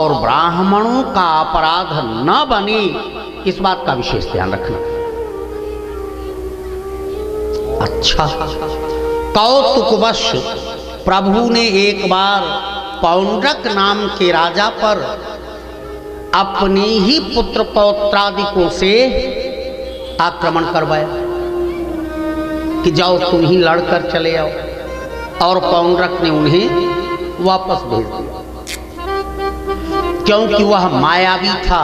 और ब्राह्मणों का अपराध न बने, इस बात का विशेष ध्यान रखना। अच्छा, कौतुकवश प्रभु ने एक बार पौंड्रक नाम के राजा पर अपने ही पुत्र पौत्रादिकों से आक्रमण करवाया कि जाओ तुम ही लड़कर चले आओ, और पौंड्रक ने उन्हें वापस भेज दिया, क्योंकि वह मायावी था।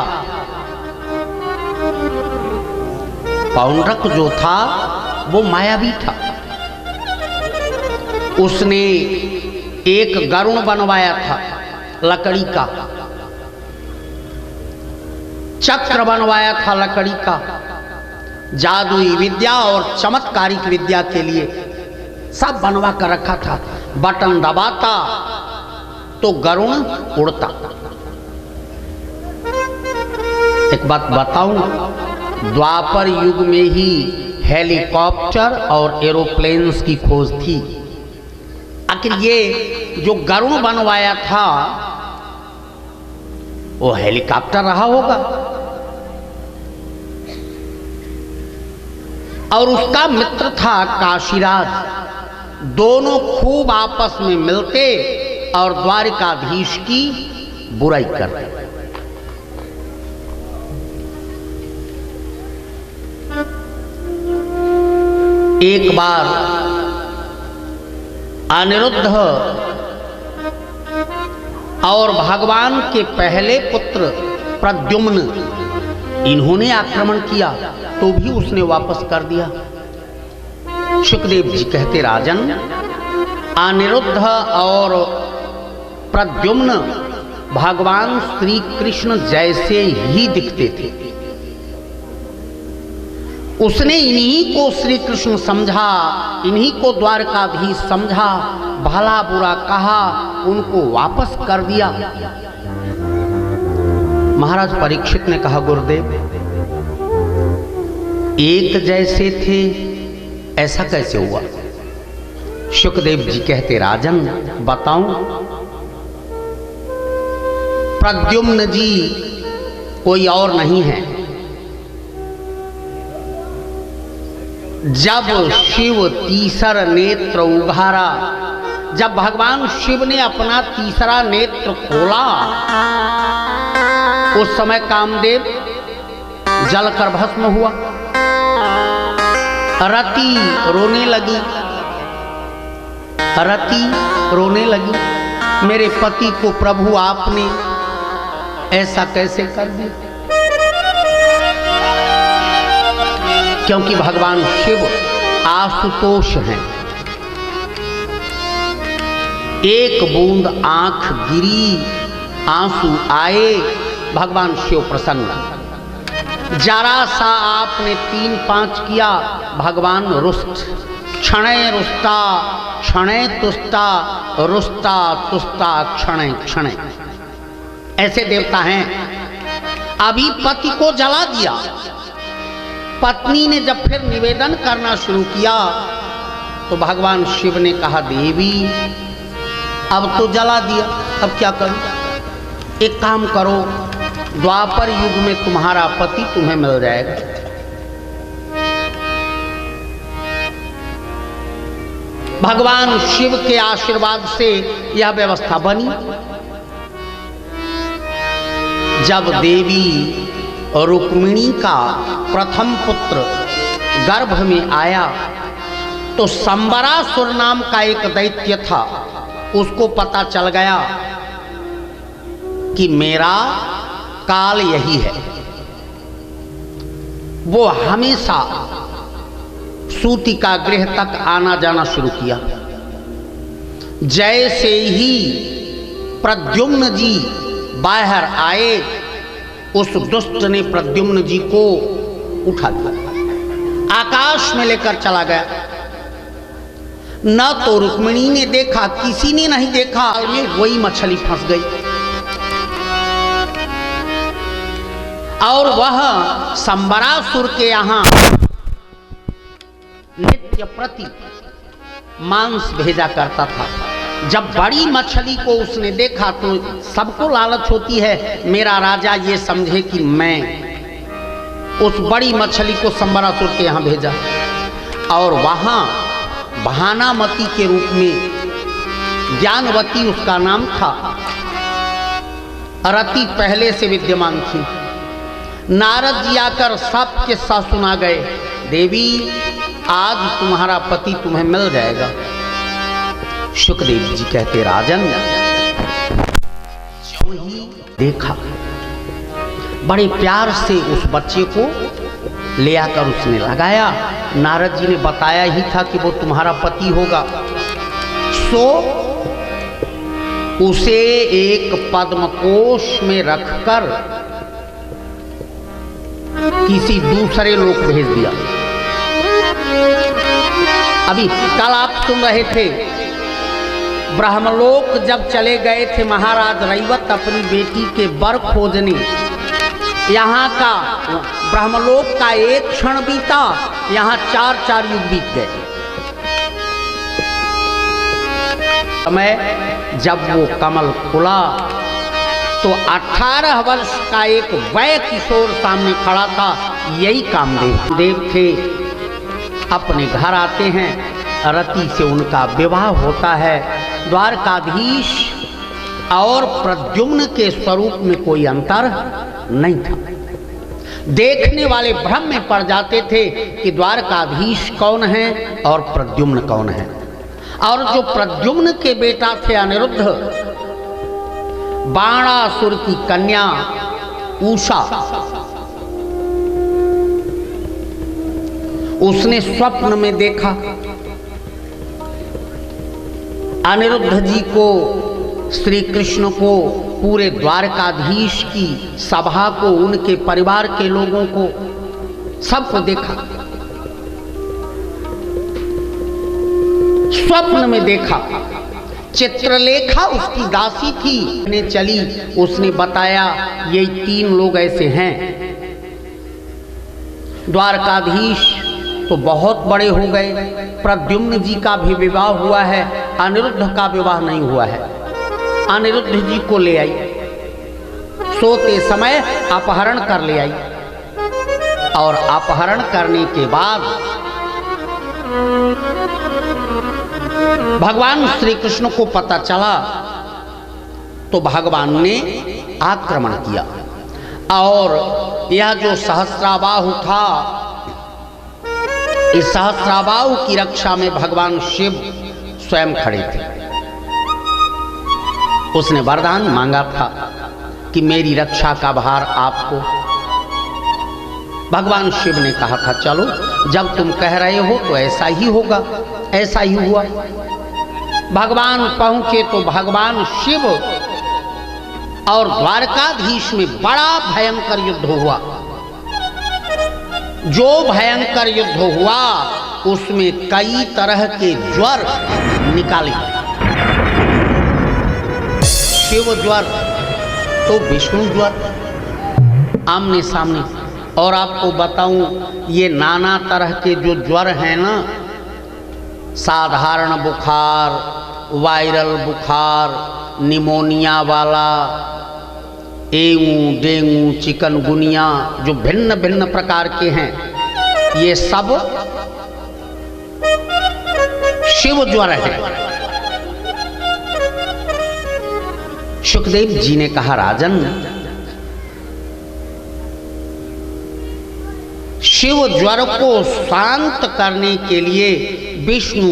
पौंड्रक जो था वो मायावी था। उसने एक गरुड़ बनवाया था लकड़ी का, चक्र बनवाया था लकड़ी का, जादुई विद्या और चमत्कारिक विद्या के लिए सब बनवा कर रखा था। बटन दबाता तो गरुड़ उड़ता। एक बात बताऊं, द्वापर युग में ही हेलीकॉप्टर और एरोप्लेन्स की खोज थी। आखिर ये जो गरुड़ बनवाया था वो हेलीकॉप्टर रहा होगा, और उसका मित्र था काशीराज। दोनों खूब आपस में मिलते और द्वारिकाधीश की बुराई करते। एक बार अनिरुद्ध और भगवान के पहले पुत्र प्रद्युम्न, इन्होंने आक्रमण किया तो भी उसने वापस कर दिया। सुखदेव जी कहते, राजन, अनिरुद्ध और प्रद्युम्न भगवान श्री कृष्ण जैसे ही दिखते थे। उसने इन्हीं को श्री कृष्ण समझा, इन्हीं को द्वारकाधीश समझा, भला बुरा कहा, उनको वापस कर दिया। महाराज परीक्षित ने कहा, गुरुदेव, एक जैसे थे, ऐसा कैसे हुआ? सुखदेव जी कहते, राजन, बताऊं? प्रद्युम्न जी कोई और नहीं है। जब शिव तीसरा नेत्र उघारा, जब भगवान शिव ने अपना तीसरा नेत्र खोला, उस समय कामदेव जलकर भस्म हुआ। रति रोने लगी, रति रोने लगी, मेरे पति को प्रभु आपने ऐसा कैसे कर दिया? क्योंकि भगवान शिव आशुतोष हैं। एक बूंद आंख गिरी, आंसू आए, भगवान शिव प्रसन्न। जरा सा आपने 3-5 किया, भगवान रुष्ट। क्षणे रुष्टा, क्षणे तुष्टा, रुष्टा तुष्टा, क्षणे क्षणे, ऐसे देवता हैं। अभी पति को जला दिया। पत्नी ने जब फिर निवेदन करना शुरू किया तो भगवान शिव ने कहा, देवी, अब तो जला दिया, अब क्या करूं? एक काम करो, द्वापर युग में तुम्हारा पति तुम्हें मिल जाएगा। भगवान शिव के आशीर्वाद से यह व्यवस्था बनी। जब देवी रुक्मिणी का प्रथम पुत्र गर्भ में आया तो संबरासुर नाम का एक दैत्य था, उसको पता चल गया कि मेरा काल यही है। वो हमेशा सूतिका गृह तक आना जाना शुरू किया। जैसे ही प्रद्युम्न जी बाहर आए, उस दुष्ट ने प्रद्युम्न जी को उठा लिया, आकाश में लेकर चला गया। न तो रुक्मिणी ने देखा, किसी ने नहीं देखा, वही मछली फंस गई। और वह संबरासुर के यहां नित्य प्रति मांस भेजा करता था। जब बड़ी मछली को उसने देखा तो सबको लालच होती है मेरा राजा ये समझे कि मैं उस बड़ी मछली को संबरासुर के यहाँ भेजा और वहाँ भानामती के रूप में ज्ञानवती उसका नाम था, रति पहले से विद्यमान थी। नारद जी आकर सब किस्सा सुना गए, देवी आज तुम्हारा पति तुम्हें मिल जाएगा। सुखदेव जी कहते राजन जो ही देखा बड़े प्यार से उस बच्चे को ले आकर उसने लगाया। नारद जी ने बताया ही था कि वो तुम्हारा पति होगा, सो उसे एक पद्मकोश में रखकर किसी दूसरे लोक भेज दिया। अभी कल आप सुन रहे थे ब्रह्मलोक जब चले गए थे महाराज रैवत अपनी बेटी के वर खोजने, यहाँ का ब्रह्मलोक का एक क्षण बीता, यहाँ 4-4 युग बीत गए। समय जब वो कमल खुला तो 18 वर्ष का एक वय किशोर सामने खड़ा था, यही कामदेव देव थे। अपने घर आते हैं, रति से उनका विवाह होता है। द्वारकाधीश और प्रद्युम्न के स्वरूप में कोई अंतर नहीं था। देखने वाले भ्रम में पड़ जाते थे कि द्वारकाधीश कौन है और प्रद्युम्न कौन है। और जो प्रद्युम्न के बेटा थे अनिरुद्ध, बाणासुर की कन्या उषा, उसने स्वप्न में देखा अनिरुद्ध जी को, श्री कृष्ण को, पूरे द्वारकाधीश की सभा को, उनके परिवार के लोगों को, सबको देखा। स्वप्न में देखा। चित्रलेखा उसकी दासी थी, ने चली, उसने बताया ये 3 लोग ऐसे हैं। द्वारकाधीश तो बहुत बड़े हो गए, प्रद्युम्न जी का भी विवाह हुआ है, अनिरुद्ध का विवाह नहीं हुआ है। अनिरुद्ध जी को ले आई, सोते समय अपहरण कर ले आई और अपहरण करने के बाद भगवान श्री कृष्ण को पता चला तो भगवान ने आक्रमण किया और यह जो सहस्राबाहु था, इस सहस्राबाहु की रक्षा में भगवान शिव स्वयं खड़े थे। उसने वरदान मांगा था कि मेरी रक्षा का भार आपको। भगवान शिव ने कहा था चलो जब तुम कह रहे हो तो ऐसा ही होगा। ऐसा ही हुआ। भगवान पहुंचे तो भगवान शिव और द्वारकाधीश में बड़ा भयंकर युद्ध हुआ। जो भयंकर युद्ध हुआ उसमें कई तरह के ज्वर निकाले, शिव ज्वर तो विष्णु ज्वर आमने सामने। और आपको बताऊं ये नाना तरह के जो ज्वर हैं ना, साधारण बुखार, वायरल बुखार, निमोनिया वाला, एऊ, डेंगू, चिकनगुनिया, जो भिन्न भिन्न प्रकार के हैं, ये सब शिव ज्वर है। सुखदेव जी ने कहा राजन, शिव ज्वर को शांत करने के लिए विष्णु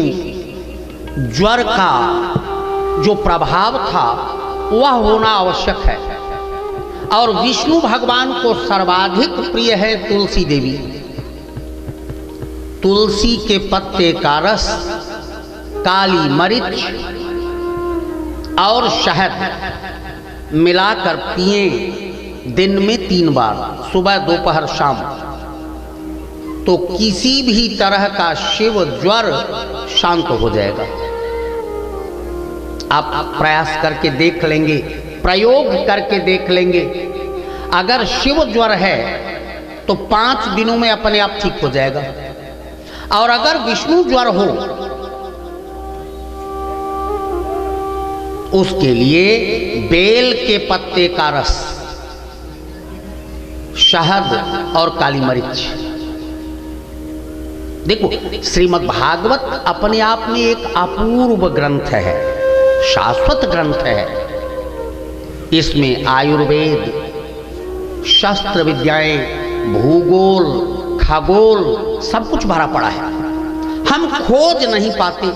ज्वर का जो प्रभाव था वह होना आवश्यक है। और विष्णु भगवान को सर्वाधिक प्रिय है तुलसी देवी। तुलसी के पत्ते का रस, काली मरीच और शहद मिलाकर पिए दिन में 3 बार, सुबह, दोपहर, शाम, तो किसी भी तरह का शिव ज्वर शांत हो जाएगा। आप प्रयास करके देख लेंगे, प्रयोग करके देख लेंगे। अगर शिव ज्वर है तो 5 दिनों में अपने आप ठीक हो जाएगा। और अगर विष्णु ज्वर हो उसके लिए बेल के पत्ते का रस, शहद और काली मिर्च। देखो, श्रीमद् भागवत अपने आप में एक अपूर्व ग्रंथ है, शाश्वत ग्रंथ है। इसमें आयुर्वेद, शस्त्र विद्याएं, भूगोल, खगोल सब कुछ भरा पड़ा है। हम खोज नहीं पाते।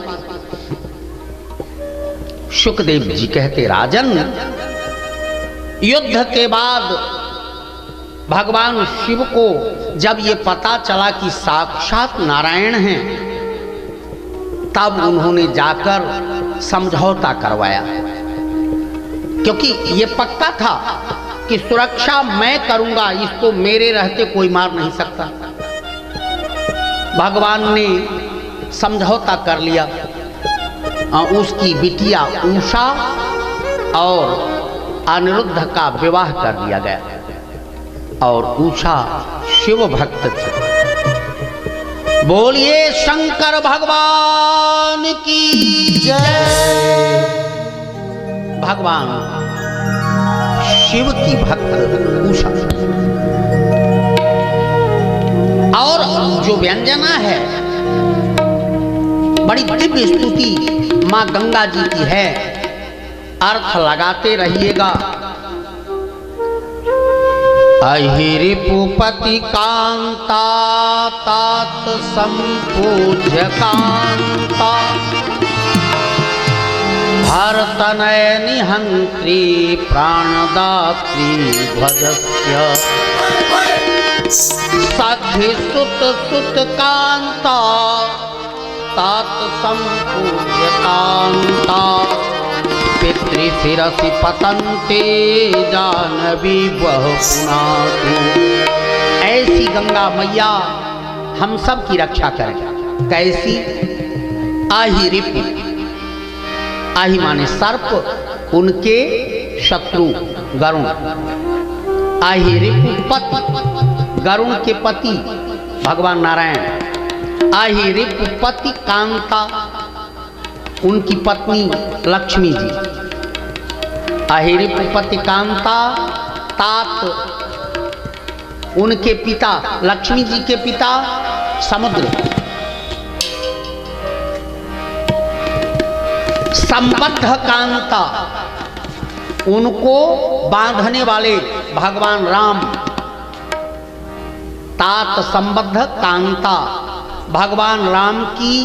शुकदेव जी कहते, राजन, युद्ध के बाद भगवान शिव को जब ये पता चला कि साक्षात नारायण हैं, तब उन्होंने जाकर समझौता करवाया, क्योंकि ये पक्का था कि सुरक्षा मैं करूंगा, इसको मेरे रहते कोई मार नहीं सकता। भगवान ने समझौता कर लिया। उसकी बिटिया उषा और अनिरुद्ध का विवाह कर दिया गया और उषा शिव भक्त थी। बोलिए शंकर भगवान की जय। भगवान शिव की भक्त उषा। और जो व्यंजना है बड़ी दिव्य स्तुति मां गंगा जी की है, अर्थ लगाते रहिएगा। अहिरिपुपति कांता तात संपूज्य कांता, भरतनय निहंत्री प्राणदात्री ध्वजस्य, सखी सुत सुत कांता तात संपूज्य कांता, पितृशिरसि पतन्ते जानवी बहु पुनातु। ऐसी गंगा मैया हम सब की रक्षा करें। कैसी? आहि रिपु, आहि माने सर्प, उनके शत्रु गरुण। आहि रिपु पति, गरुण के पति भगवान नारायण। आहि रिपु पति कांता, उनकी पत्नी लक्ष्मी जी। आहि रिपु पति कांता तात, उनके पिता लक्ष्मी जी के पिता समुद्र। संबद्ध कांता, उनको बांधने वाले भगवान राम। तात संबद्ध कांता, भगवान राम की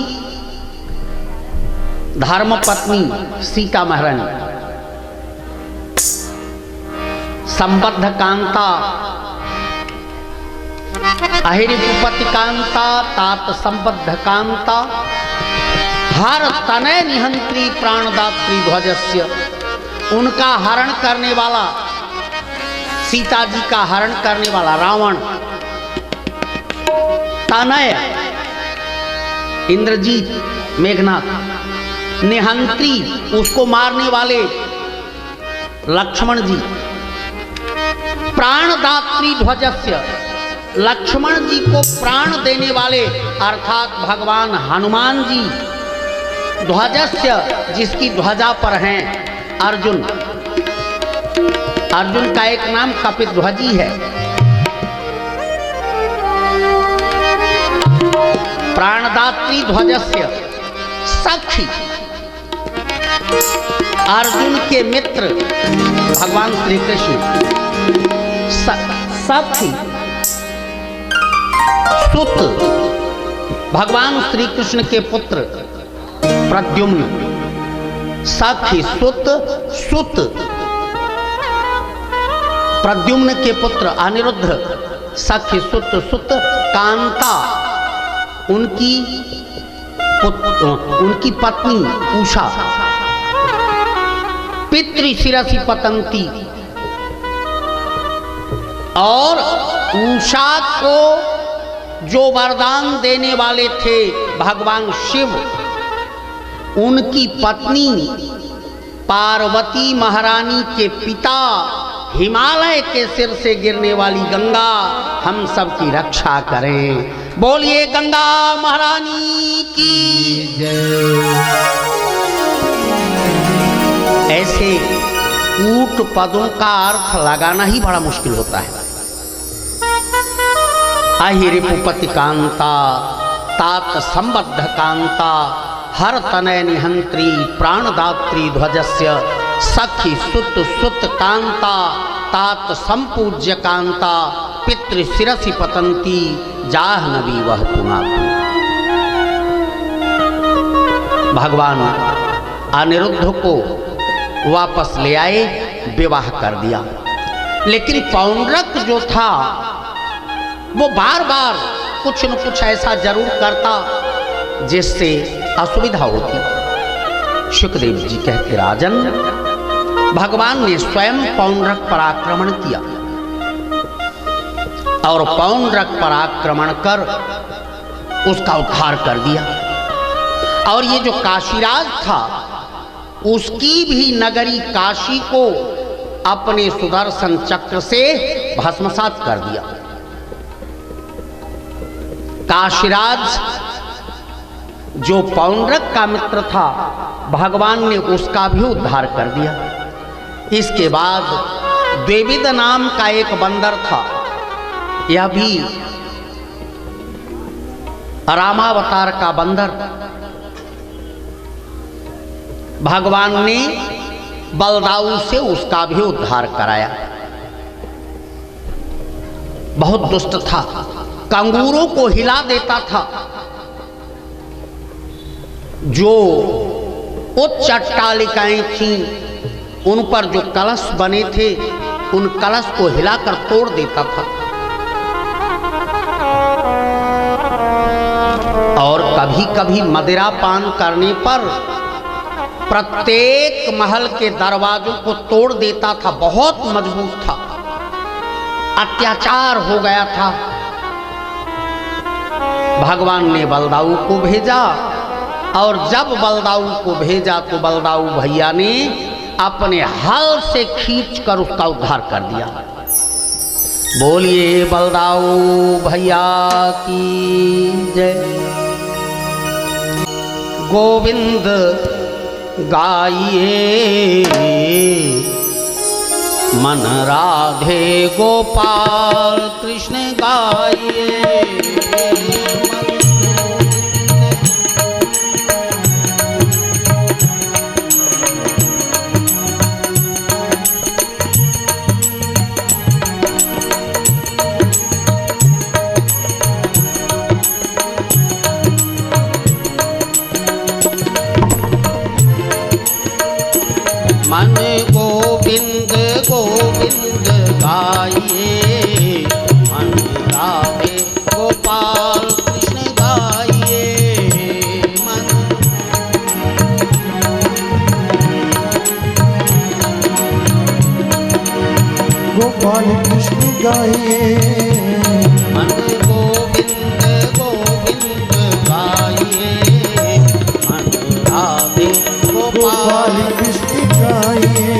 धर्म पत्नी सीता महारानी। संबद्ध कांता, अहिरिपुपति कांता तात संबद्ध कांता, हर तनय निहंत्री प्राणदात्री ध्वजस्य, उनका हरण करने वाला, सीता जी का हरण करने वाला रावण। तनय इंद्रजीत, मेघनाथ। निहंत्री, उसको मारने वाले लक्ष्मण जी। प्राणदात्री ध्वजस्य, लक्ष्मण जी को प्राण देने वाले अर्थात भगवान हनुमान जी। ध्वजस्य, जिसकी ध्वजा पर हैं अर्जुन। अर्जुन का एक नाम कपिध्वजी है। प्राणदात्री ध्वजस्य, सखी, अर्जुन के मित्र भगवान श्री कृष्ण। सखी सुत, भगवान श्री कृष्ण के पुत्र प्रद्युम्न। सखी सुत, सुत प्रद्युम्न के पुत्र अनिरुद्ध। सखी सुत सुत कांता, उनकी पत्नी उषा। पितृशिरसि पतंती, और उषा को जो वरदान देने वाले थे भगवान शिव, उनकी पत्नी पार्वती महारानी के पिता, हिमालय के सिर से गिरने वाली गंगा हम सब की रक्षा करें। बोलिए गंगा महारानी की जय। ऐसे कूट पदों का अर्थ लगाना ही बड़ा मुश्किल होता है। अहि रिपुपति कांता तात संबद्ध कांता हर तनय निहंत्री प्राणदात्री ध्वजस्य सखी सुत सुत कांता तात संपूज्य कांता पितृ शिरसि पतंती जाह्नवी वह पुनातु। भगवान अनिरुद्ध को वापस ले आए, विवाह कर दिया। लेकिन पौंड्रक जो था वो बार बार कुछ न कुछ ऐसा जरूर करता जिससे असुविधा होती। सुखदेव जी कहते, राजन, भगवान ने स्वयं पौंड्रक पर आक्रमण किया और पौंड्रक पर आक्रमण कर उसका उद्धार कर दिया। और ये जो काशीराज था उसकी भी नगरी काशी को अपने सुदर्शन चक्र से भस्मसात कर दिया। काशीराज जो पौंड्रक का मित्र था, भगवान ने उसका भी उद्धार कर दिया। इसके बाद द्विविद नाम का एक बंदर था, यह भी रामावतार का बंदर। भगवान ने बलदाऊ से उसका भी उद्धार कराया। बहुत दुष्ट था, कंगूरों को हिला देता था। जो उच्च अट्टालिकाएं थीं उन पर जो कलश बने थे उन कलश को हिलाकर तोड़ देता था। और कभी कभी मदिरा पान करने पर प्रत्येक महल के दरवाजों को तोड़ देता था। बहुत मजबूत था, अत्याचार हो गया था। भगवान ने बलदाऊ को भेजा और जब बलदाऊ को भेजा तो बलदाऊ भैया ने अपने हल से खींचकर उसका उद्धार कर दिया। बोलिए बलदाऊ भैया की जय। गोविंद गाइए मन राधे गोपाल कृष्ण गाइए। मन गोविंद गोविंद गाइए, मन राधे गोपाल कृष्ण गाइए। मन गोपाल कृष्ण गाइए, मन गोविंद गोविंद गाइए, मन राधे गोपाल कृष्ण गाइए।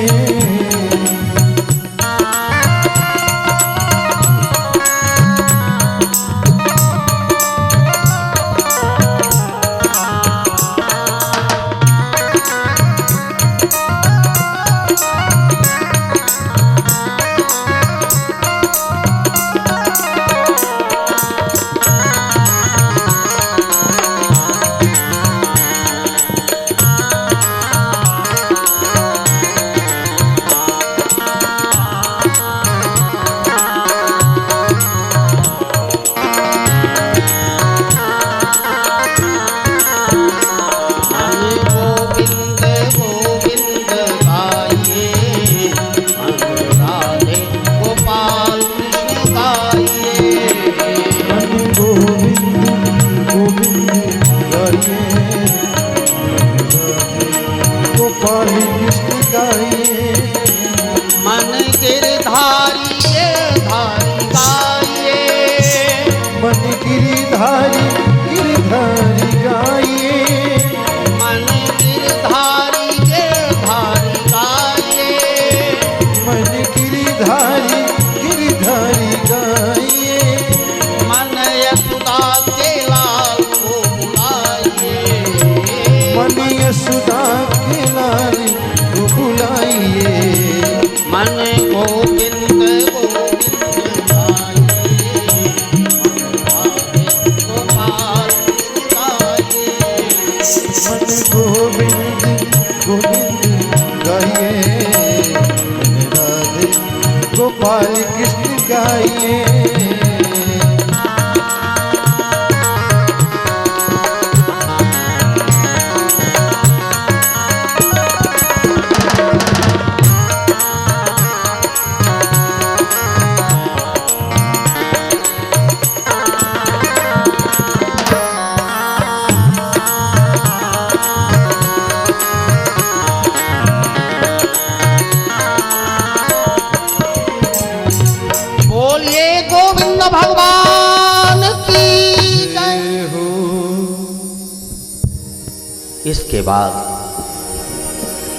गोपाल कृष्ण गाइए। गोविंद भगवान की जय हो। इसके बाद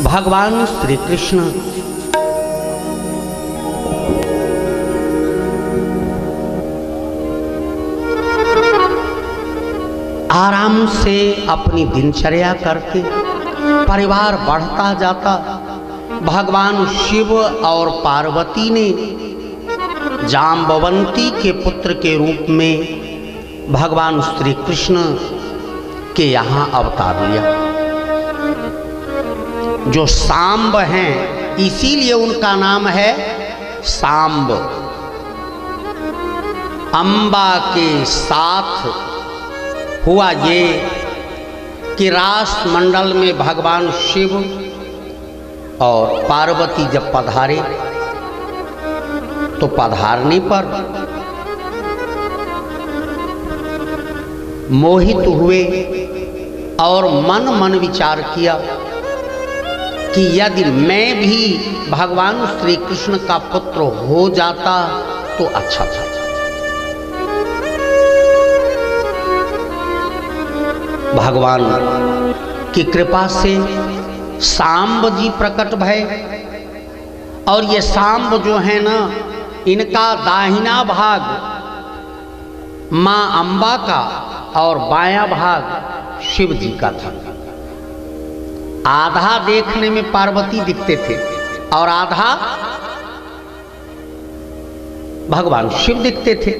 भगवान श्री कृष्ण आराम से अपनी दिनचर्या करके परिवार बढ़ता जाता। भगवान शिव और पार्वती ने जाम्बवंती के पुत्र के रूप में भगवान श्री कृष्ण के यहाँ अवतार लिया। जो सांब हैं इसीलिए उनका नाम है सांब। अंबा के साथ हुआ ये कि रास मंडल में भगवान शिव और पार्वती जब पधारे तो पधारने पर मोहित हुए और मन विचार किया कि यदि मैं भी भगवान श्री कृष्ण का पुत्र हो जाता तो अच्छा था। भगवान की कृपा से सांब जी प्रकट भय और ये सांब जो है ना, इनका दाहिना भाग मां अंबा का और बायां भाग शिव जी का था। आधा देखने में पार्वती दिखते थे और आधा भगवान शिव दिखते थे।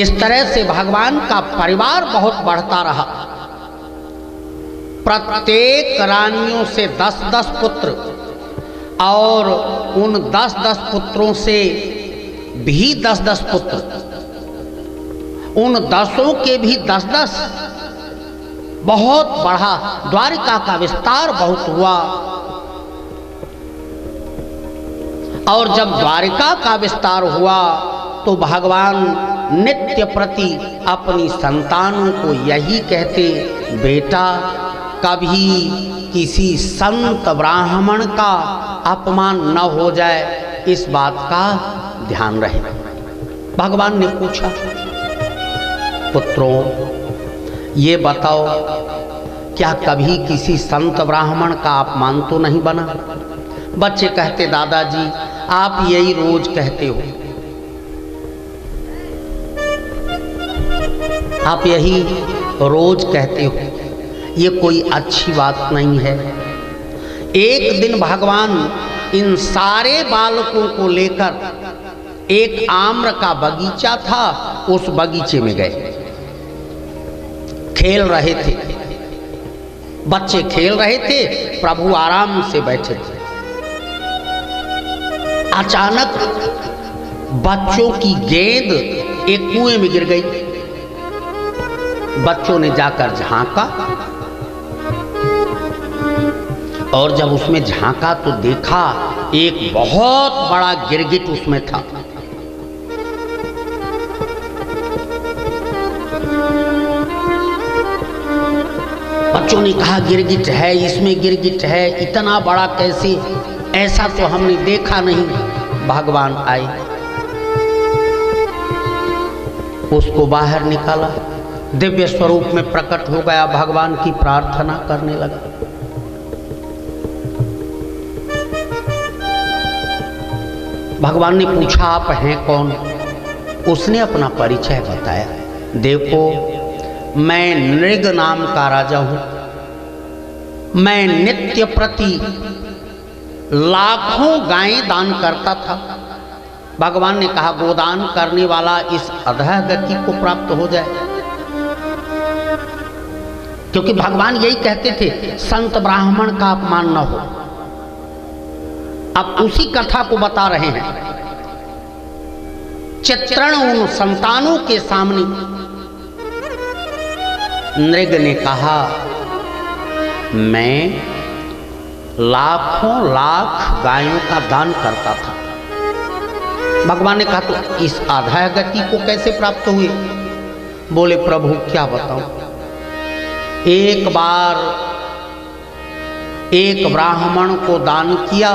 इस तरह से भगवान का परिवार बहुत बढ़ता रहा। प्रत्येक रानियों से 10-10 पुत्र और उन 10-10 पुत्रों से भी 10-10 पुत्र, उन 10 के भी 10-10, बहुत बढ़ा। द्वारिका का विस्तार बहुत हुआ और जब द्वारिका का विस्तार हुआ तो भगवान नित्य प्रति अपनी संतानों को यही कहते, बेटा कभी किसी संत ब्राह्मण का अपमान न हो जाए, इस बात का ध्यान रहे। भगवान ने पूछा, पुत्रों ये बताओ क्या कभी किसी संत ब्राह्मण का अपमान तो नहीं बना? बच्चे कहते, दादाजी आप यही रोज कहते हो, आप यही रोज कहते हो, ये कोई अच्छी बात नहीं है। एक दिन भगवान इन सारे बालकों को लेकर एक आम्र का बगीचा था, उस बगीचे में गए। खेल रहे थे, बच्चे खेल रहे थे, प्रभु आराम से बैठे थे। अचानक बच्चों की गेंद एक कुएं में गिर गई। बच्चों ने जाकर झांका और जब उसमें झांका तो देखा एक बहुत बड़ा गिरगिट उसमें था। बच्चों ने कहा, गिरगिट है, इसमें गिरगिट है, इतना बड़ा कैसे? ऐसा तो हमने देखा नहीं। भगवान आए, उसको बाहर निकाला, दिव्य स्वरूप में प्रकट हो गया, भगवान की प्रार्थना करने लगा। भगवान ने पूछा, आप हैं कौन? उसने अपना परिचय बताया। देखो, मैं नृग नाम का राजा हूं, मैं नित्य प्रति लाखों गायें दान करता था। भगवान ने कहा, गोदान करने वाला इस अधोगति को प्राप्त हो जाए, क्योंकि भगवान यही कहते थे, संत ब्राह्मण का अपमान न हो। अब उसी कथा को बता रहे हैं। चित्रण उन संतानों के सामने नृग ने कहा, मैं लाखों लाख गायों का दान करता था। भगवान ने कहा, तो इस आधा गति को कैसे प्राप्त हुए? बोले, प्रभु क्या बताऊं, एक बार एक ब्राह्मण को दान किया।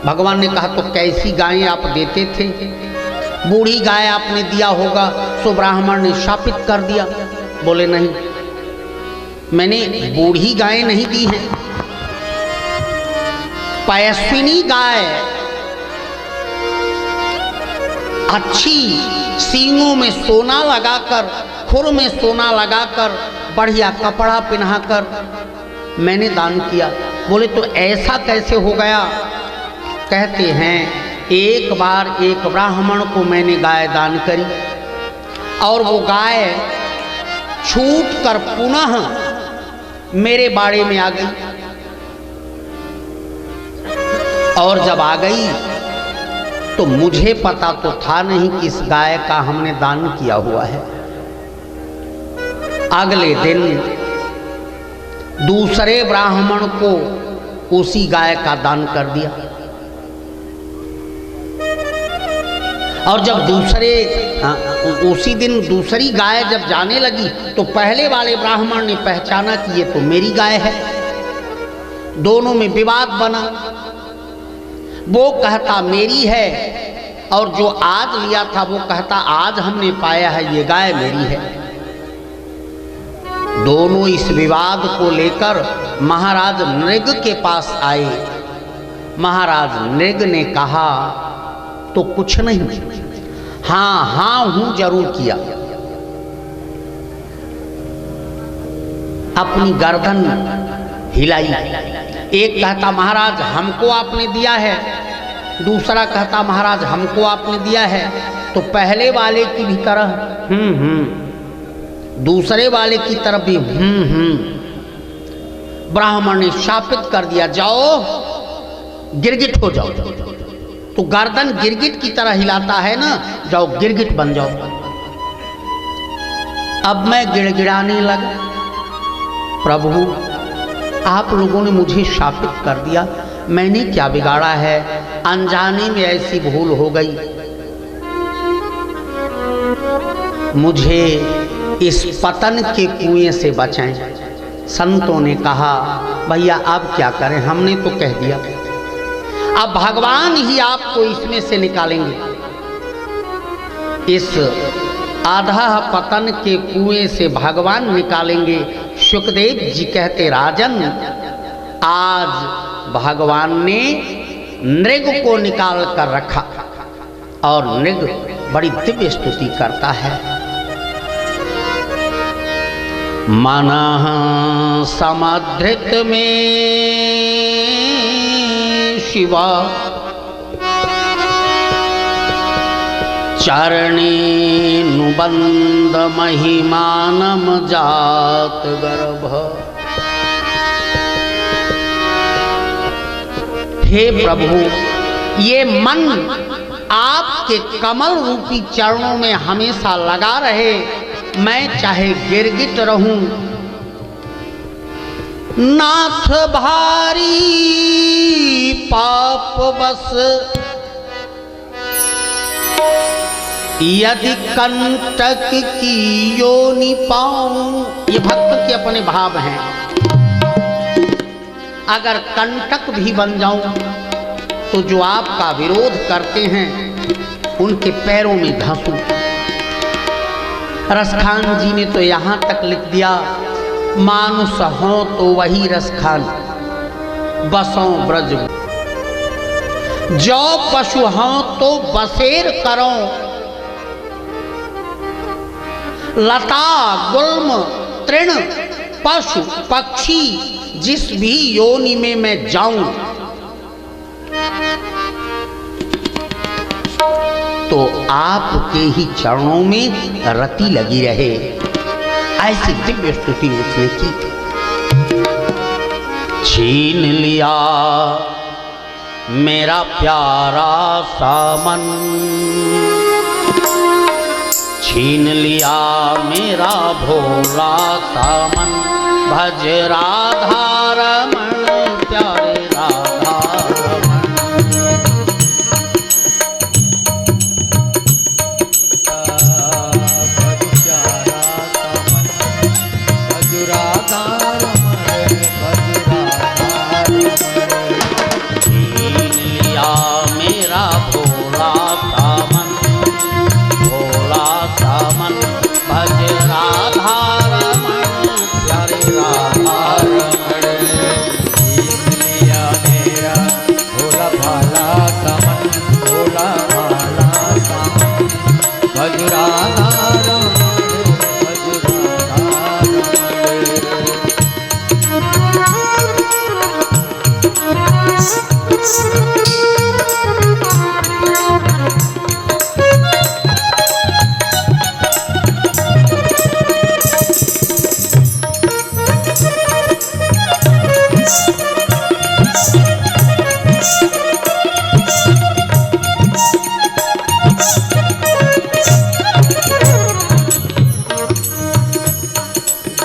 भगवान ने कहा, तो कैसी गायें आप देते थे? बूढ़ी गाय आपने दिया होगा। सो ब्राह्मण ने शापित कर दिया। बोले, नहीं, मैंने बूढ़ी गायें नहीं दी हैं, पयस्विनी गाय, अच्छी सींगों में सोना लगाकर, खुर में सोना लगाकर, बढ़िया कपड़ा पहनाकर मैंने दान किया। बोले, तो ऐसा कैसे हो गया? कहते हैं, एक बार एक ब्राह्मण को मैंने गाय दान करी और वो गाय छूट कर पुनः मेरे बाड़े में आ गई। और जब आ गई तो मुझे पता तो था नहीं कि इस गाय का हमने दान किया हुआ है। अगले दिन दूसरे ब्राह्मण को उसी गाय का दान कर दिया। और जब उसी दिन दूसरी गाय जब जाने लगी तो पहले वाले ब्राह्मण ने पहचाना कि ये तो मेरी गाय है। दोनों में विवाद बना। वो कहता मेरी है और जो आज लिया था वो कहता आज हमने पाया है ये गाय मेरी है। दोनों इस विवाद को लेकर महाराज नृग के पास आए। महाराज नृग ने कहा, तो कुछ नहीं, हाँ हाँ हूं जरूर किया। अपनी गर्दन हिलाई। एक कहता, महाराज हमको आपने दिया है। दूसरा कहता, महाराज हमको आपने दिया है। तो पहले वाले की भी तरह दूसरे वाले की तरफ भी ब्राह्मण ने शापित कर दिया, जाओ गिरगिट हो जाओ। तो गर्दन गिरगिट की तरह हिलाता है ना, जाओ गिरगिट बन जाओ। अब मैं गिड़गिड़ाने लगा, प्रभु आप लोगों ने मुझे शापित कर दिया, मैंने क्या बिगाड़ा है? अनजाने में ऐसी भूल हो गई, मुझे इस पतन के कुएं से बचाएं। संतों ने कहा, भैया अब क्या करें, हमने तो कह दिया, अब भगवान ही आपको इसमें से निकालेंगे। इस आधा पतन के कुएं से भगवान निकालेंगे। सुखदेव जी कहते, राजन आज भगवान ने नृग को निकाल कर रखा। और नृग बड़ी दिव्य स्तुति करता है। मनः समधृत में शिवा चरणेऽनुबन्ध महिमानं जात गर्भ। हे प्रभु, ये मन आपके कमल रूपी चरणों में हमेशा लगा रहे। मैं चाहे गिरगिट रहूं, नाथ भारी पाप बस, यदि कंटक की योनि पाऊं। ये भक्त के अपने भाव हैं। अगर कंटक भी बन जाऊं तो जो आपका विरोध करते हैं उनके पैरों में धंसूं। रसखान जी ने तो यहाँ तक लिख दिया, मानुष हो तो वही रसखान, बसों ब्रज, जो पशु हो तो बसेर करो, लता गुल्म तृण पशु पक्षी जिस भी योनि में मैं जाऊं तो आपके ही चरणों में रति लगी रहे। ऐसी दिव्य स्तुति उसने की। छीन लिया मेरा प्यारा सामन, छीन लिया मेरा भोला सामन। भज राधा रमण प्यारे राधा रमण। भज प्यारा सामन, भज राधा रमण, भज राधा रमण। छीन लिया मेरा भोला सामन, भोला सामन। भज राधा रमण प्यारे राधा रमण। छीन लिया मेरा भोला भाला सामन, भोला भाला सामन। भज राधा रमण, भज राधा रमण।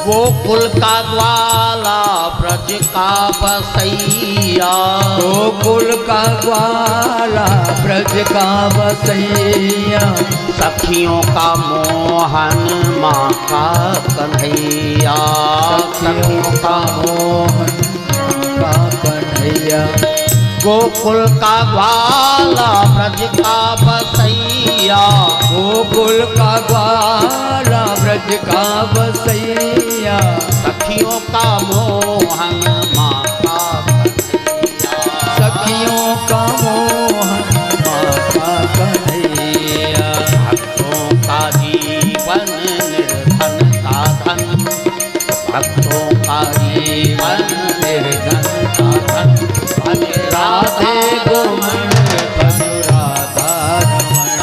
गोकुल का ग्वाला ब्रज का बसैया, गोकुल का ग्वाला ब्रज का बसैया। सखियों का मोहन माँ का कन्हैया, सखियों का मोहन का कन्हैया। गोकुल का ग्वाला ब्रज का बसैया, गोकुल का ग्वाला ब्रज का बसैया। सखियों का मोहन माँ का कन्हैया, सखियों का मोहन माँ का कन्हैया। भक्तों का जीवन निर्धन साधन, भक्तों का जीवन निर्धन साधन। भज राधे गोमन, भज राधा रमण।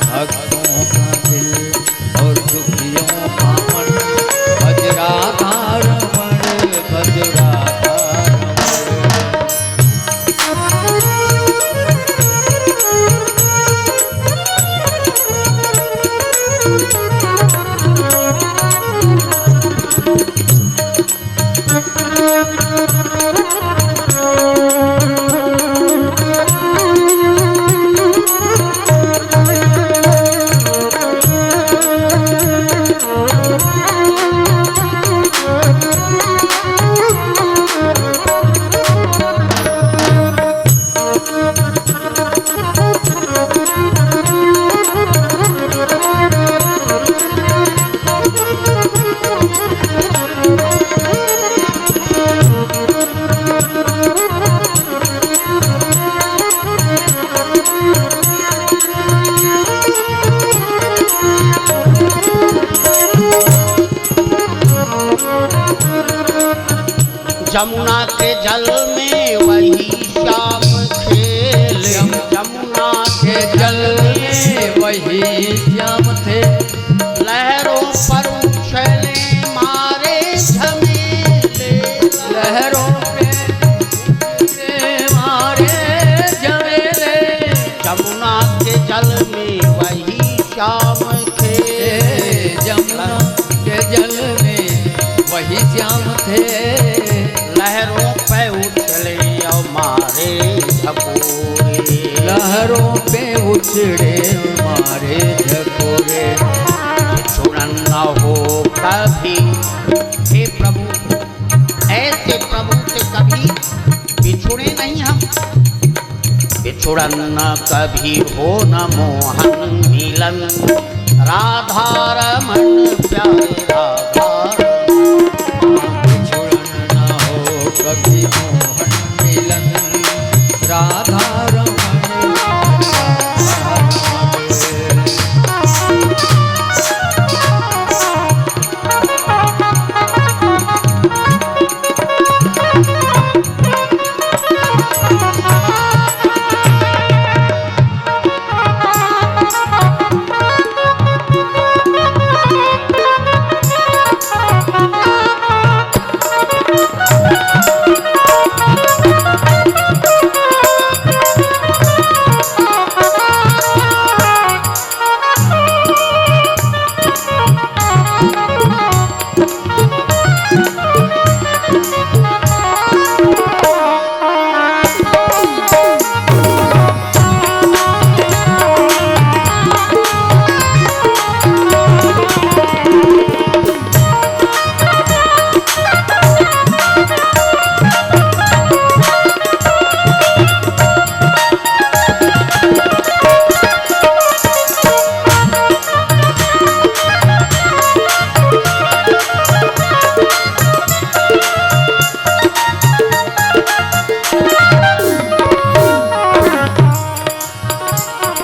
भक्तों का दिल और दुखियों का मन, भज राधा रमण, भज राधा रमण। जमुना के जल में वही श्याम खेले, जमुना के जल में वही श्याम थे। लहरों पर उछले मारे झमेले, लहरों पे मारे झमेले। जमुना के जल में वही श्याम खेले, जमुना के जल में वही श्याम थे। लहरों पे उछले और मारे झकोरे, लहरों पे उछड़े मारे झकोरे। बिछुड़न न हो कभी, हे प्रभु ऐसे प्रभु से कभी बिछुड़े नहीं हम। बिछुड़न न कभी हो न मोहन मिलन, राधा रमन प्यारे राधा। कभी मोहन मिलन, राधा रमण।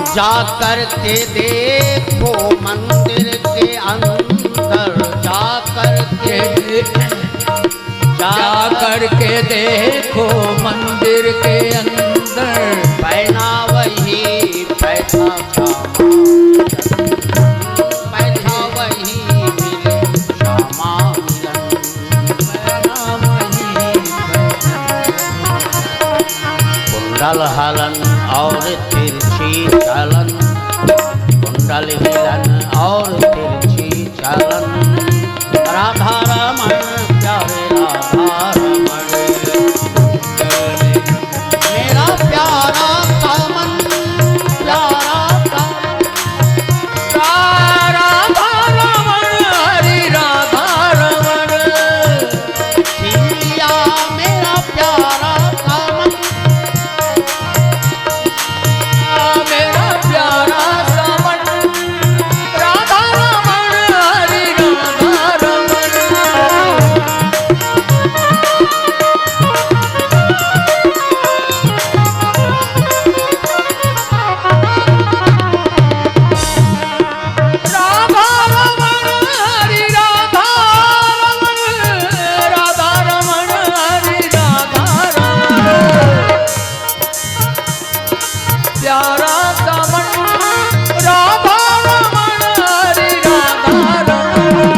जा कर के देखो मंदिर के अंदर, जा कर के देखो मंदिर के अंदर, पहना वही पैसा पैसा वही मिले श्यामा मिलन, पहना वही कुंडल हलन और तिरछी चलन, कुंडल हिलन और तिरछी चलन, राधा रमन प्यारे राधा रमन, मेरा प्यारा सामन प्यारा राधा रमन हरि राधा रमन, सिया मेरा प्यारा सामन, मेरा प्यारा सामन, राधा रमन हरि राधा रमन। राधा रमन हरि राधा रमन, राधा रमन हरि राधा रमन, प्यारा सामन, राधा रमन हरि राधा रमन।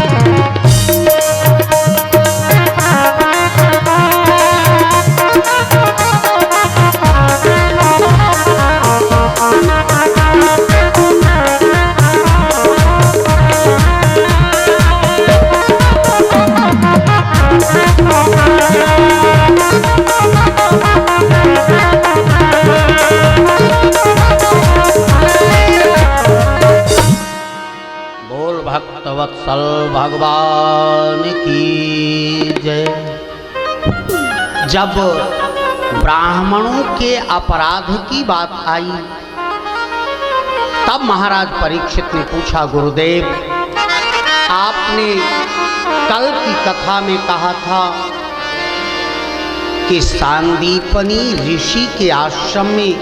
बोल भक्तवत्सल भगवान की जय। जब ब्राह्मणों के अपराध की बात आई तब महाराज परीक्षित ने पूछा, गुरुदेव आपने कल की कथा में कहा था कि सांदीपनी ऋषि के आश्रम में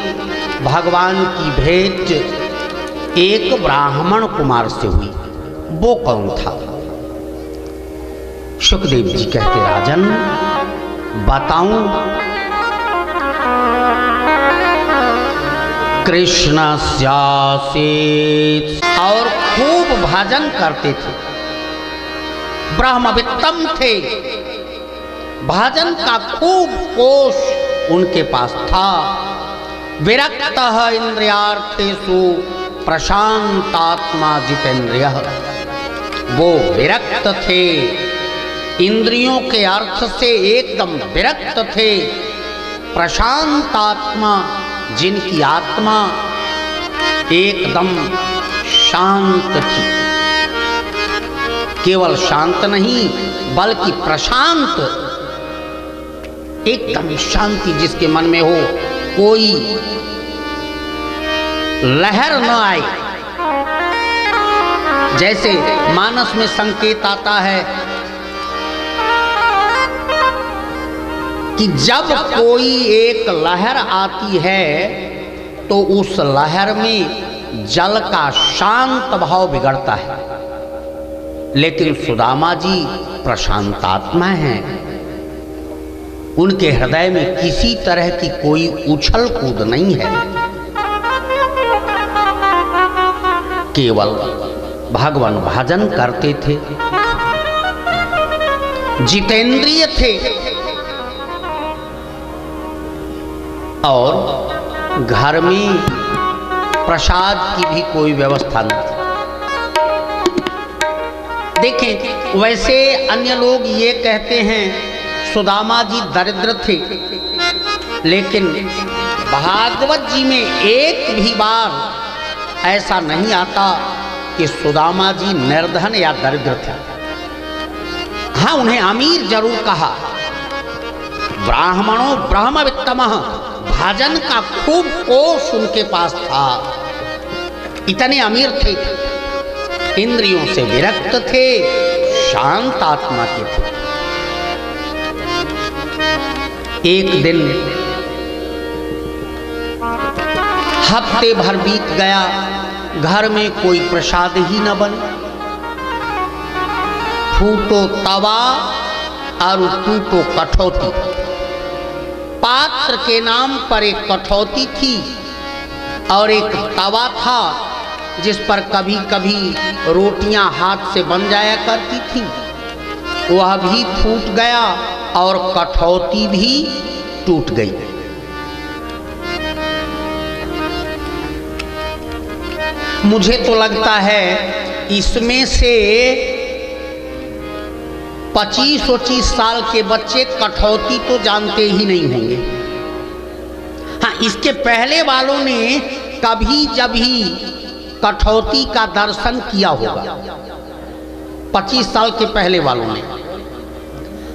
भगवान की भेंट एक ब्राह्मण कुमार से हुई, वो कौन था? सुखदेव जी कहते, राजन बताऊं? कृष्ण स्यासे और खूब भजन करते थे, ब्रह्मवित्तम थे, भजन का खूब कोश उनके पास था। विरक्त इंद्रियार्थेषु प्रशांतात्मा जितेंद्रिय, वो विरक्त थे, इंद्रियों के अर्थ से एकदम विरक्त थे। प्रशांत आत्मा, जिनकी आत्मा एकदम शांत थी, केवल शांत नहीं बल्कि प्रशांत, एकदम शांति जिसके मन में हो, कोई लहर न आए। जैसे मानस में संकेत आता है कि जब कोई एक लहर आती है तो उस लहर में जल का शांत भाव बिगड़ता है, लेकिन सुदामा जी प्रशांत आत्मा हैं, उनके हृदय में किसी तरह की कोई उछल कूद नहीं है, केवल भगवान भजन करते थे, जितेंद्रिय थे और घर में प्रसाद की भी कोई व्यवस्था नहीं थी। देखें, वैसे अन्य लोग ये कहते हैं सुदामा जी दरिद्र थे, लेकिन भागवत जी में एक भी बार ऐसा नहीं आता कि सुदामा जी निर्धन या दरिद्र थे। हाँ, उन्हें अमीर जरूर कहा। ब्राह्मणों ब्रह्मवित्तमः, भजन का खूब कोश उनके पास था, इतने अमीर थे, इंद्रियों से विरक्त थे, शांत आत्मा के थे। एक दिन हफ्ते भर बीत गया, घर में कोई प्रसाद ही न बने। फूटो तवा और टूटो कठौती। पात्र के नाम पर एक कठौती थी और एक तवा था जिस पर कभी कभी रोटियां हाथ से बन जाया करती थी। वह भी फूट गया और कठौती भी टूट गई। मुझे तो लगता है इसमें से 25-25 साल के बच्चे कठौती तो जानते ही नहीं होंगे। हाँ, इसके पहले वालों ने कभी जब ही कठौती का दर्शन किया होगा, 25 साल के पहले वालों ने।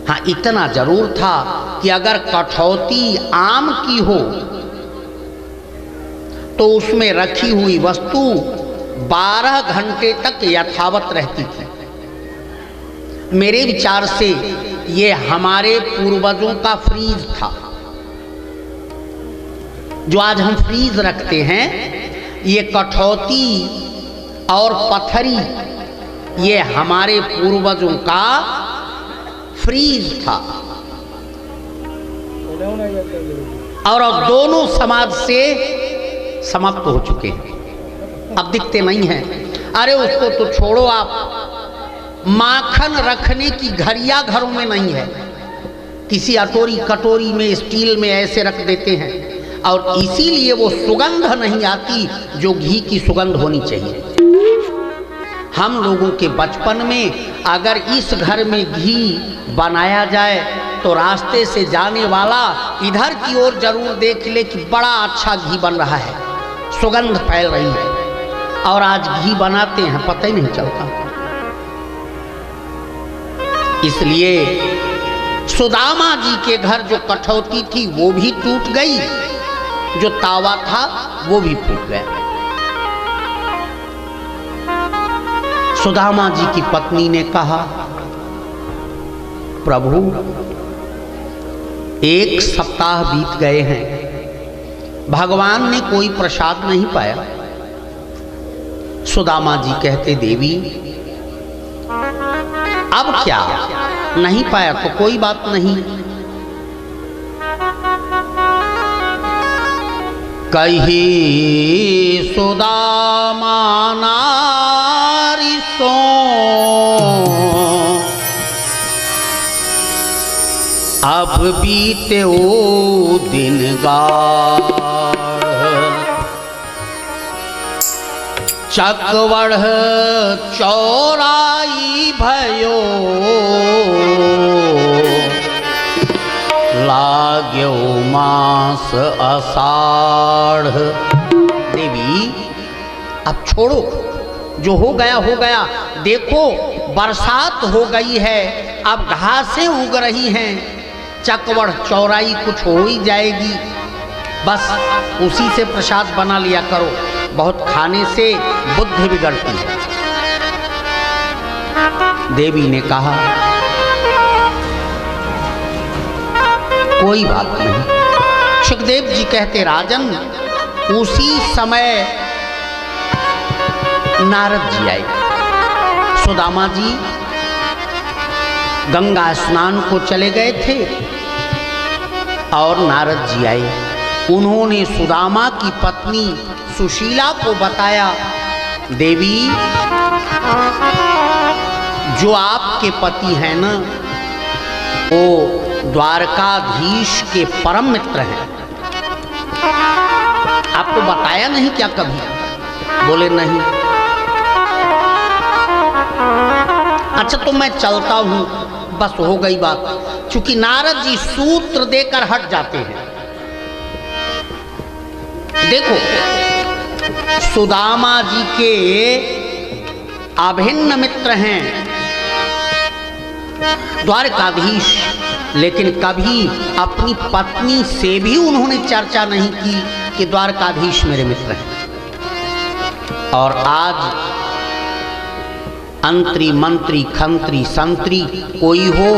हाँ, इतना जरूर था कि अगर कठौती आम की हो तो उसमें रखी हुई वस्तु 12 घंटे तक यथावत रहती थी। मेरे विचार से ये हमारे पूर्वजों का फ्रीज था। जो आज हम फ्रीज रखते हैं, ये कठौती और पत्थरी ये हमारे पूर्वजों का फ्रीज था। और अब दोनों समाज से समाप्त हो चुके हैं, अब दिखते नहीं हैं। अरे उसको तो छोड़ो आप, माखन रखने की घड़ियां घरों में नहीं है, किसी अटोरी कटोरी में स्टील में ऐसे रख देते हैं और इसीलिए वो सुगंध नहीं आती जो घी की सुगंध होनी चाहिए। हम लोगों के बचपन में अगर इस घर में घी बनाया जाए तो रास्ते से जाने वाला इधर की ओर जरूर देख ले कि बड़ा अच्छा घी बन रहा है, सुगंध फैल रही है। और आज घी बनाते हैं पता ही नहीं चलता। इसलिए सुदामा जी के घर जो कठौती थी वो भी टूट गई, जो तावा था वो भी फूट गया। सुदामा जी की पत्नी ने कहा, प्रभु 1 सप्ताह बीत गए हैं, भगवान ने कोई प्रसाद नहीं पाया। सुदामा जी कहते, देवी अब क्या, नहीं पाया तो कोई बात नहीं। कही सुदामा नारी सो अब बीते ओ दिन गाढ़, चकवढ़ चौराई भयो लाग्यो मास आषाढ़। देवी अब छोड़ो, जो हो गया हो गया। देखो बरसात हो गई है, अब घासें उग रही हैं, चकवढ़ चौराई कुछ हो ही जाएगी, बस उसी से प्रसाद बना लिया करो, बहुत खाने से बुद्धि बिगड़ती है। देवी ने कहा, कोई बात नहीं। सुखदेव जी कहते, राजन उसी समय नारद जी आए। सुदामा जी गंगा स्नान को चले गए थे और नारद जी आए। उन्होंने सुदामा की पत्नी सुशीला को बताया, देवी जो आपके पति हैं ना, वो द्वारकाधीश के परम मित्र हैं। आपको बताया नहीं क्या कभी? बोले नहीं। अच्छा तो मैं चलता हूं, बस हो गई बात। चूंकि नारद जी सूत्र देकर हट जाते हैं। देखो सुदामा जी के अभिन्न मित्र हैं द्वारकाधीश, लेकिन कभी अपनी पत्नी से भी उन्होंने चर्चा नहीं की कि द्वारकाधीश मेरे मित्र हैं। और आज अंतरी मंत्री खंत्री संतरी कोई हो,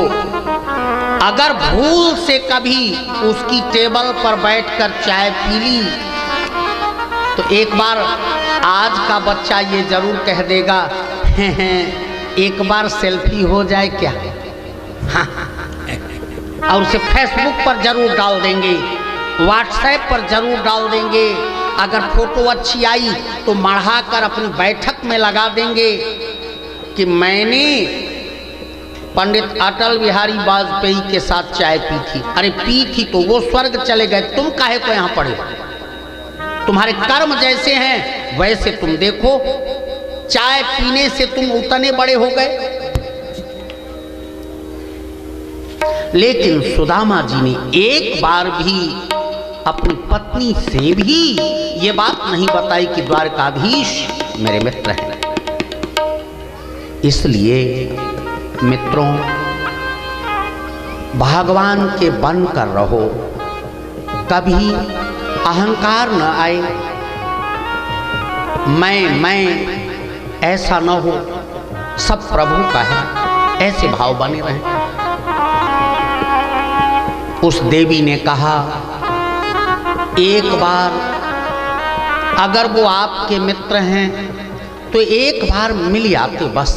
अगर भूल से कभी उसकी टेबल पर बैठकर चाय पी ली तो एक बार आज का बच्चा ये जरूर कह देगा, एक बार सेल्फी हो जाए क्या, हाँ, और उसे फेसबुक पर जरूर डाल देंगे, व्हाट्सएप पर जरूर डाल देंगे। अगर फोटो अच्छी आई तो मढ़ा कर अपनी बैठक में लगा देंगे कि मैंने पंडित अटल बिहारी वाजपेयी के साथ चाय पी थी। अरे पी थी तो वो स्वर्ग चले गए, तुम काहे को यहाँ पड़े? तुम्हारे कर्म जैसे हैं वैसे तुम देखो, चाय पीने से तुम उतने बड़े हो गए। लेकिन सुदामा जी ने एक बार भी अपनी पत्नी से भी ये बात नहीं बताई कि द्वारकाधीश मेरे मित्र हैं। इसलिए मित्रों, भगवान के बन कर रहो, कभी अहंकार न आए, मैं ऐसा न हो, सब प्रभु का है, ऐसे भाव बने रहे। उस देवी ने कहा, एक बार अगर वो आपके मित्र हैं तो एक बार मिल आते बस।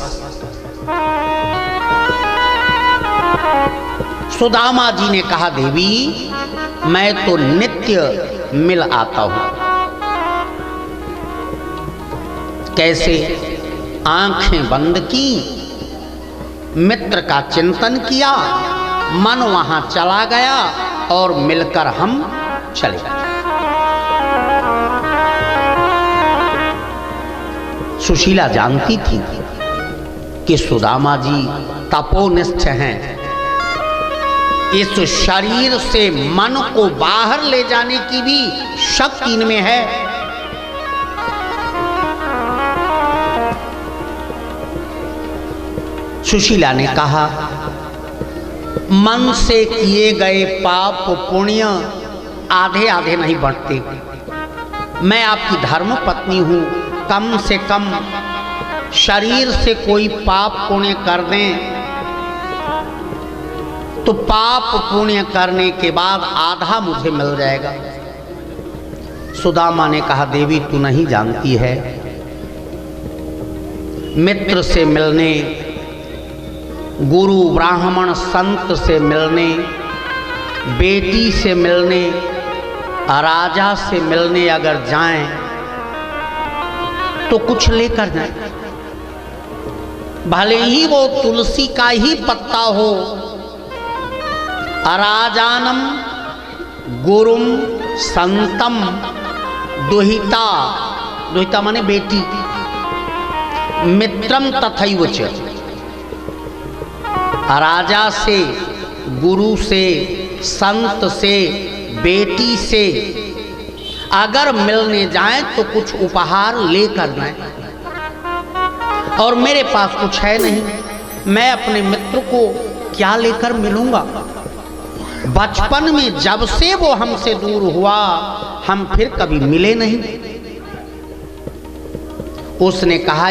सुदामा जी ने कहा, देवी मैं तो नित्य मिल आता हूं। कैसे? आंखें बंद की, मित्र का चिंतन किया, मन वहां चला गया और मिलकर हम चले गए। सुशीला जानती थी कि सुदामा जी तपोनिष्ठ हैं, इस शरीर से मन को बाहर ले जाने की भी शक्ति इनमें है। सुशीला ने कहा, मन से किए गए पाप पुण्य आधे आधे नहीं बढ़ते। मैं आपकी धर्म पत्नी हूं, कम से कम शरीर से कोई पाप पुण्य कर दें तो पाप पुण्य करने के बाद आधा मुझे मिल जाएगा। सुदामा ने कहा, देवी तू नहीं जानती है, मित्र से मिलने, गुरु ब्राह्मण संत से मिलने, बेटी से मिलने, राजा से मिलने अगर जाएं तो कुछ लेकर जाएं, भले ही वो तुलसी का ही पत्ता हो। अराजानम गुरुम संतम दुहिता, दुहिता माने बेटी, मित्रम तथैव च, राजा से, गुरु से, संत से, बेटी से अगर मिलने जाएं तो कुछ उपहार लेकर जाएं। और मेरे पास कुछ है नहीं, मैं अपने मित्र को क्या लेकर मिलूंगा? बचपन में जब से वो हमसे दूर हुआ, हम फिर कभी मिले नहीं। उसने कहा,